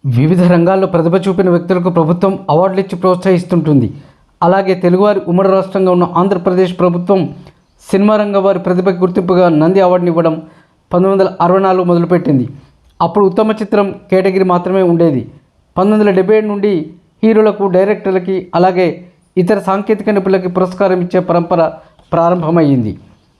వివిధ రంగాల్లో ప్రతిభ చూపిన వ్యక్తులకు ప్రభుత్వం అవార్డులు ఇచ్చి ప్రోత్సహిస్తుంటుంది. అలాగే తెలుగువారి ఉమ్మడి రాష్ట్రంగా ఉన్న ఆంధ్రప్రదేశ్ ప్రభుత్వం సినిమా రంగం వారి ప్రతిభకి గుర్తింపుగా నంది అవార్డుని ఇవ్వడం 1964 మొదలుపెట్టింది. అప్పుడు ఉత్తమ చిత్రం కేటగిరీ మాత్రమే ఉండేది. 1977 నుండి హీరోలకు, డైరెక్టర్లకి, అలాగే ఇతర సాంకేతిక నిపుణులకి పురస్కారం ఇచ్చే పరంపర ప్రారంభమైంది.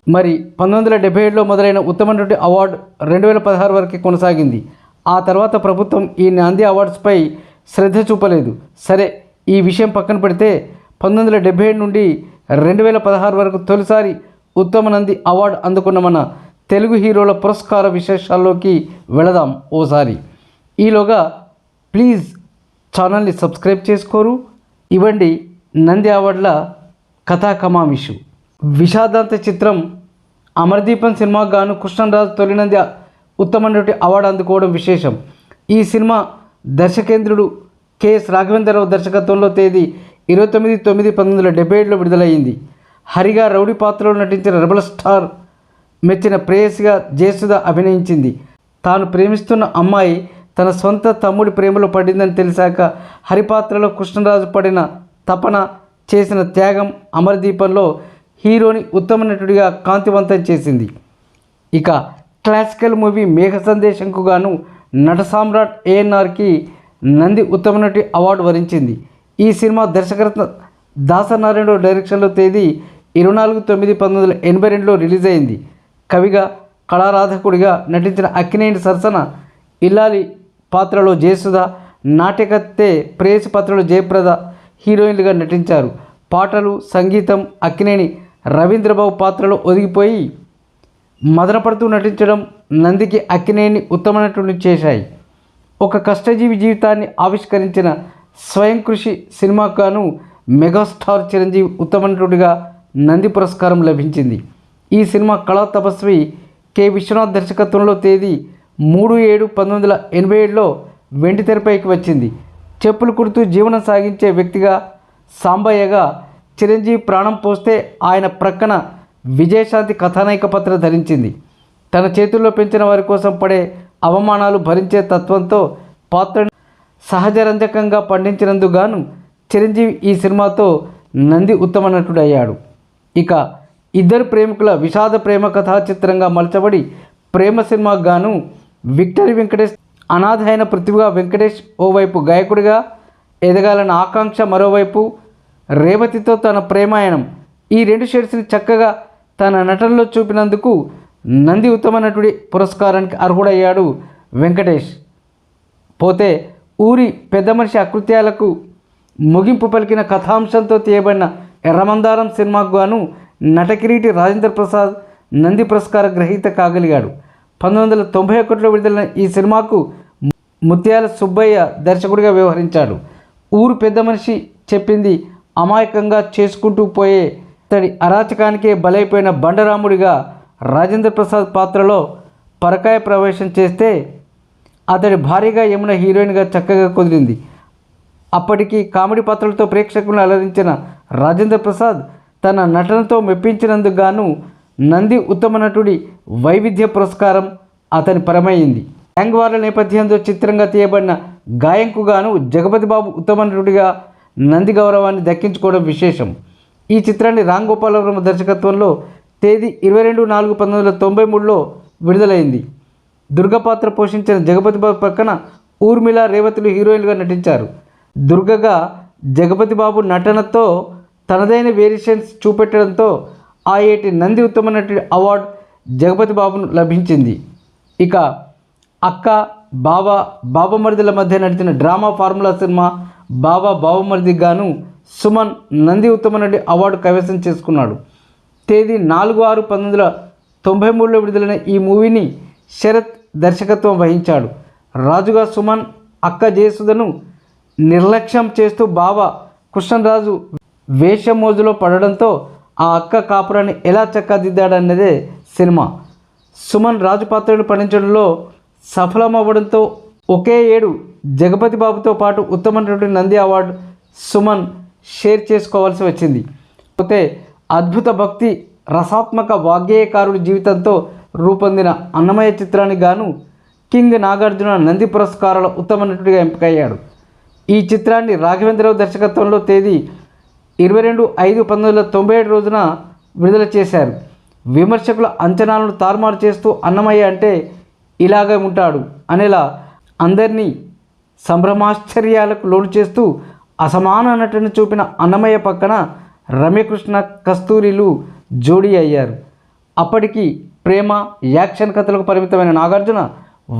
మరి 1977లో మొదలైన ఉత్తమ నటుడి అవార్డు 2016 వరకు కొనసాగింది. ఆ తర్వాత ప్రభుత్వం ఈ నంది అవార్డ్స్పై శ్రద్ధ చూపలేదు. సరే, ఈ విషయం పక్కన పెడితే 1977 నుండి 2016 వరకు తొలిసారి ఉత్తమ నంది అవార్డు అందుకున్న మన తెలుగు హీరోల పురస్కార విశేషాల్లోకి వెళదాం ఓసారి. ఈలోగా ప్లీజ్ ఛానల్ని సబ్స్క్రైబ్ చేసుకోరు. ఇవ్వండి నంది అవార్డుల కథా కమామిషు. విషాదాంత చిత్రం అమరదీపం సినిమాకు గాను కృష్ణరాజు తొలి నంది ఉత్తమ నటి అవార్డు అందుకోవడం విశేషం. ఈ సినిమా దర్శకేంద్రుడు కెఎస్ రాఘవేంద్రరావు దర్శకత్వంలో తేదీ 29/9/1977లో విడుదలయ్యింది. హరిగా రౌడీ పాత్రలో నటించిన రెబల్ స్టార్ మెచ్చిన ప్రేయసిగా జయసుధ అభినయించింది. తాను ప్రేమిస్తున్న అమ్మాయి తన సొంత తమ్ముడి ప్రేమలో పడిందని తెలిసాక హరి పాత్రలో కృష్ణరాజు పడిన తపన, చేసిన త్యాగం అమరదీపంలో హీరోని ఉత్తమ నటుడిగా కాంతివంతం చేసింది. ఇక క్లాసికల్ మూవీ మేఘ సందేశంకు గాను నట సామ్రాట్ ఏఎన్ఆర్కి నంది ఉత్తమ నటి అవార్డు వరించింది. ఈ సినిమా దర్శకరత్న దాసనారాయణ డైరెక్షన్లో తేదీ 24/9/1982లో రిలీజ్ అయింది. కవిగా, కళారాధకుడిగా నటించిన అక్కినేని సరసన ఇల్లాలి పాత్రలో జయసుధ, నాట్యకత్తె ప్రేయసి పాత్రలో జయప్రద హీరోయిన్లుగా నటించారు. పాటలు, సంగీతం అక్కినేని రవీంద్రబాబు పాత్రలో ఒదిగిపోయి మదనపడుతూ నటించడం నందికి అక్కినేని ఉత్తమ నటుడిని చేశాయి. ఒక కష్టజీవి జీవితాన్ని ఆవిష్కరించిన స్వయం కృషి సినిమాకు గాను మెగాస్టార్ చిరంజీవి ఉత్తమ నటుడిగా నంది పురస్కారం లభించింది. ఈ సినిమా కళా తపస్వి కె విశ్వనాథ్ దర్శకత్వంలో తేదీ 3/7/1987లో వెండి తెరపైకి వచ్చింది. చెప్పులు కుడుతూ జీవనం సాగించే వ్యక్తిగా సాంబయ్యగా చిరంజీవి ప్రాణం పోస్తే ఆయన ప్రక్కన విజయశాంతి కథానాయిక పాత్ర ధరించింది. తన చేతుల్లో పెంచిన వారి కోసం పడే అవమానాలు భరించే తత్వంతో పాత్రను సహజరంజకంగా పండించినందుకు గాను చిరంజీవి ఈ సినిమాతో నంది ఉత్తమ నటుడు అయ్యాడు. ఇక ఇద్దరు ప్రేమికుల విషాద ప్రేమ కథా చిత్రంగా మలచబడి ప్రేమ సినిమాకు గాను విక్టరీ వెంకటేష్ అనాథ అయిన పృథ్వీగా వెంకటేష్ ఓవైపు గాయకుడిగా ఎదగాలన్న ఆకాంక్ష, మరోవైపు రేవతితో తన ప్రేమాయణం, ఈ రెండు షేడ్స్ని చక్కగా తన నటనలో చూపినందుకు నంది ఉత్తమ నటుడి పురస్కారానికి అర్హుడయ్యాడు వెంకటేష్. పోతే ఊరి పెద్ద మనిషి అకృత్యాలకు ముగింపు పలికిన కథాంశంతో తీయబడిన ఎర్రమందారం సినిమాకు గాను నటకిరీటి రాజేంద్ర ప్రసాద్ నంది పురస్కార గ్రహీత కాగలిగాడు. 1991లో విడుదలైన ఈ సినిమాకు ముత్యాల సుబ్బయ్య దర్శకుడిగా వ్యవహరించాడు. ఊరు పెద్ద మనిషి చెప్పింది అమాయకంగా చేసుకుంటూ పోయే అతడి అరాచకానికే బలైపోయిన బండరాముడిగా రాజేంద్ర ప్రసాద్ పాత్రలో పరకాయ ప్రవేశం చేస్తే అతడి భార్యగా యమున హీరోయిన్గా చక్కగా కుదిరింది. అప్పటికి కామెడీ పాత్రలతో ప్రేక్షకులను అలరించిన రాజేంద్ర ప్రసాద్ తన నటనతో మెప్పించినందుకు గాను నంది ఉత్తమ నటుడి వైవిధ్య పురస్కారం అతని పరమైంది. గ్యాంగ్ వార్ల నేపథ్యంతో చిత్రంగా తీయబడిన గాయంకు గాను జగపతి బాబు ఉత్తమ నటుడిగా నంది గౌరవాన్ని దక్కించుకోవడం విశేషం. ఈ చిత్రాన్ని రామ్ గోపాలవరం దర్శకత్వంలో తేదీ 22/4/1993లో విడుదలైంది. దుర్గ పాత్ర పోషించిన జగపతి బాబు పక్కన ఊర్మిళ, రేవతులు హీరోయిన్లుగా నటించారు. దుర్గగా జగపతి బాబు నటనతో తనదైన వేరియేషన్స్ చూపెట్టడంతో ఆ ఏటి నంది ఉత్తమ నటుడి అవార్డు జగపతి బాబును లభించింది. ఇక అక్క, బావ, బావమరిదిల మధ్య నడిచిన డ్రామా ఫార్ములా సినిమా బావ బావమరిదికి గాను సుమన్ నంది ఉత్తమ నటి అవార్డు కైవసం చేసుకున్నాడు. తేదీ 4/6/1993లో విడుదలైన ఈ మూవీని శరత్ దర్శకత్వం వహించాడు. రాజుగా సుమన్ అక్క జయసుధను నిర్లక్ష్యం చేస్తూ బావ కృష్ణరాజు వేషమోజులో పడడంతో ఆ అక్క కాపురాన్ని ఎలా చక్కదిద్దాడన్నదే సినిమా. సుమన్ రాజు పాత్రను పండించడంలో సఫలమవ్వడంతో ఒకే ఏడు జగపతి బాబుతో పాటు ఉత్తమ నటుడి నంది అవార్డు సుమన్ షేర్ చేసుకోవాల్సి వచ్చింది. పోతే అద్భుత భక్తి రసాత్మక వాగ్గేయకారుడి జీవితంతో రూపొందిన అన్నమయ్య చిత్రానికి గాను కింగ్ నాగార్జున నంది పురస్కారాల ఉత్తమ నటుడిగా ఎంపికయ్యాడు. ఈ చిత్రాన్ని రాఘవేంద్రరావు దర్శకత్వంలో తేదీ 22/5/1997 రోజున విడుదల చేశారు. విమర్శకుల అంచనాలను తారుమారు చేస్తూ అన్నమయ్య అంటే ఇలాగే ఉంటాడు అనేలా అందరినీ సంభ్రమాశ్చర్యాలకు లోను చేస్తూ అసమాన నటన చూపిన అన్నమయ్య పక్కన రమ్యకృష్ణ, కస్తూరిలు జోడీ అయ్యారు. అప్పటికి ప్రేమ, యాక్షన్ కథలకు పరిమితమైన నాగార్జున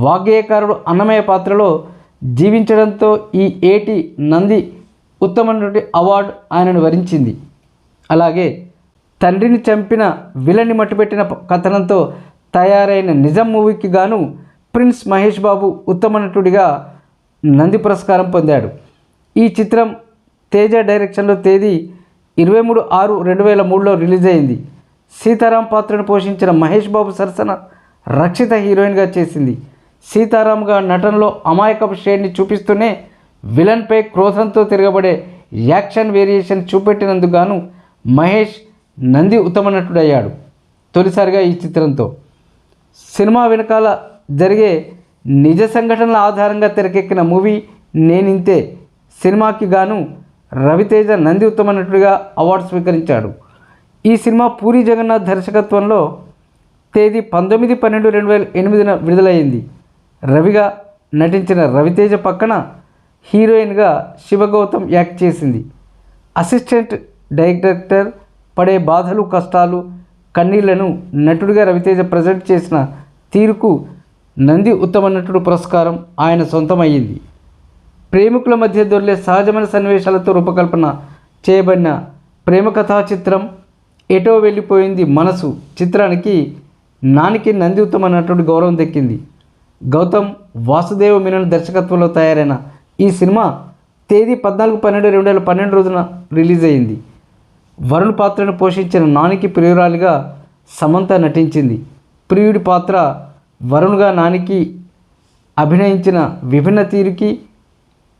వాగ్గేయకారుడు అన్నమయ్య పాత్రలో జీవించడంతో ఈ ఏటి నంది ఉత్తమ నటుడి అవార్డు ఆయనను వరించింది. అలాగే తండ్రిని చంపిన విలన్ని మట్టుపెట్టిన కథనంతో తయారైన నిజం మూవీకి గాను ప్రిన్స్ మహేష్ బాబు ఉత్తమ నటుడిగా నంది పురస్కారం పొందాడు. ఈ చిత్రం తేజ డైరెక్షన్లో తేదీ 23/6/2003లో రిలీజ్ అయింది. సీతారాం పాత్రను పోషించిన మహేష్ బాబు సరసన రక్షిత హీరోయిన్గా చేసింది. సీతారాంగా నటనలో అమాయకపు షేడ్ని చూపిస్తూనే విలన్పై క్రోధంతో తిరగబడే యాక్షన్ వేరియేషన్ చూపెట్టినందుకు గాను మహేష్ నంది ఉత్తమ నటుడయ్యాడు. తొలిసారిగా ఈ చిత్రంతో సినిమా వెనకాల జరిగే నిజ సంఘటనల ఆధారంగా తెరకెక్కిన మూవీ నేనింతే సినిమాకి గాను రవితేజ నంది ఉత్తమ నటుడిగా అవార్డు స్వీకరించాడు. ఈ సినిమా పూరి జగన్నాథ్ దర్శకత్వంలో తేదీ 19/12/2008 విడుదలైంది. రవిగా నటించిన రవితేజ పక్కన హీరోయిన్గా శివగౌతమ్ యాక్ట్ చేసింది. అసిస్టెంట్ డైరెక్టర్ పడే బాధలు, కష్టాలు, కన్నీళ్లను నటుడిగా రవితేజ ప్రజెంట్ చేసిన తీరుకు నంది ఉత్తమ నటుడు పురస్కారం ఆయన సొంతమయ్యింది. ప్రేమికుల మధ్య దొర్లే సహజమైన సన్నివేశాలతో రూపకల్పన చేయబడిన ప్రేమ కథా చిత్రం ఎటో వెళ్ళిపోయింది మనసు చిత్రానికి నానికి నంది ఉత్తమ నటుడి గౌరవం దక్కింది. గౌతమ్ వాసుదేవ మీనన్ దర్శకత్వంలో తయారైన ఈ సినిమా తేదీ 14/12/2012 రోజున రిలీజ్ అయింది. వరుణ్ పాత్రను పోషించిన నానికి ప్రియురాలిగా సమంత నటించింది. ప్రియుడి పాత్ర వరుణ్గా నానికి అభినయించిన విభిన్న తీరుకి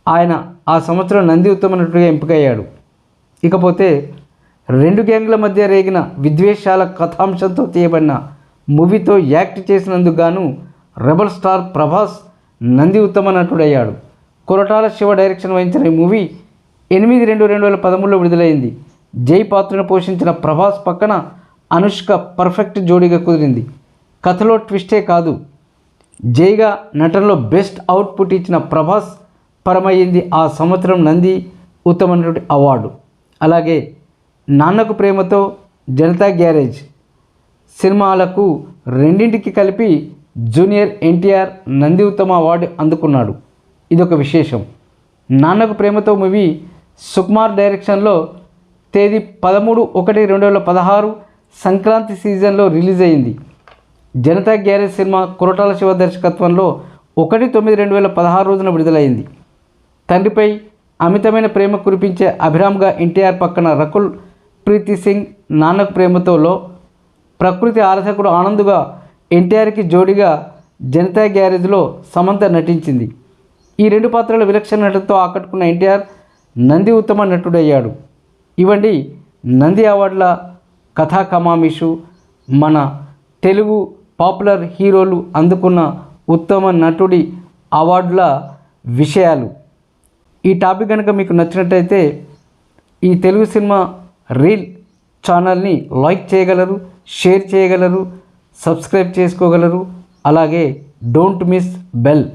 ఆయన ఆ సంవత్సరం నంది ఉత్తమ నటుడిగా ఎంపికయ్యాడు. ఇకపోతే రెండు గ్యాంగ్ల మధ్య రేగిన విద్వేషాల కథాంశంతో తీయబడిన మూవీతో యాక్ట్ చేసినందుకు గాను రెబల్ స్టార్ ప్రభాస్ నంది ఉత్తమ నటుడయ్యాడు. కొరటాల శివ డైరెక్షన్ వహించిన ఈ మూవీ 8/2/2013లో విడుదలైంది. జై పాత్రను పోషించిన ప్రభాస్ పక్కన అనుష్క పర్ఫెక్ట్ జోడీగా కుదిరింది. కథలో ట్విస్టే కాదు, జైగా నటనలో బెస్ట్ అవుట్పుట్ ఇచ్చిన ప్రభాస్ పరమయ్యింది ఆ సంవత్సరం నంది ఉత్తమ నటుడి అవార్డు. అలాగే నాన్నకు ప్రేమతో, జనతా గ్యారేజ్ సినిమాలకు రెండింటికి కలిపి జూనియర్ ఎన్టీఆర్ నంది ఉత్తమ అవార్డు అందుకున్నాడు. ఇదొక విశేషం. నాన్నకు ప్రేమతో మూవీ సుకుమార్ డైరెక్షన్లో తేదీ 13/1/2016 సంక్రాంతి సీజన్లో రిలీజ్ అయింది. జనతా గ్యారేజ్ సినిమా కొరటాల శివ దర్శకత్వంలో 1/9/2016 రోజున విడుదలైంది. తండ్రిపై అమితమైన ప్రేమ కురిపించే అభిరామ్గా ఎన్టీఆర్ పక్కన రకుల్ ప్రీతి సింగ్, నాన్నకు ప్రేమతోలో ప్రకృతి ఆరాధకుడు ఆనందుగా ఎన్టీఆర్కి జోడిగా జనతా గ్యారేజ్లో సమంత నటించింది. ఈ రెండు పాత్రల విలక్షణ నటనతో ఆకట్టుకున్న ఎన్టీఆర్ నంది ఉత్తమ నటుడయ్యాడు. ఇవండి నంది అవార్డుల కథా కమామిషు. మన తెలుగు పాపులర్ హీరోలు అందుకున్న ఉత్తమ నటుడి అవార్డుల విషయాలు. ఈ టాపిక్ కనుక మీకు నచ్చినట్టయితే ఈ తెలుగు సినిమా రీల్ ఛానల్ని లైక్ చేయగలరు, షేర్ చేయగలరు, సబ్స్క్రైబ్ చేసుకోగలరు. అలాగే డోంట్ మిస్ బెల్.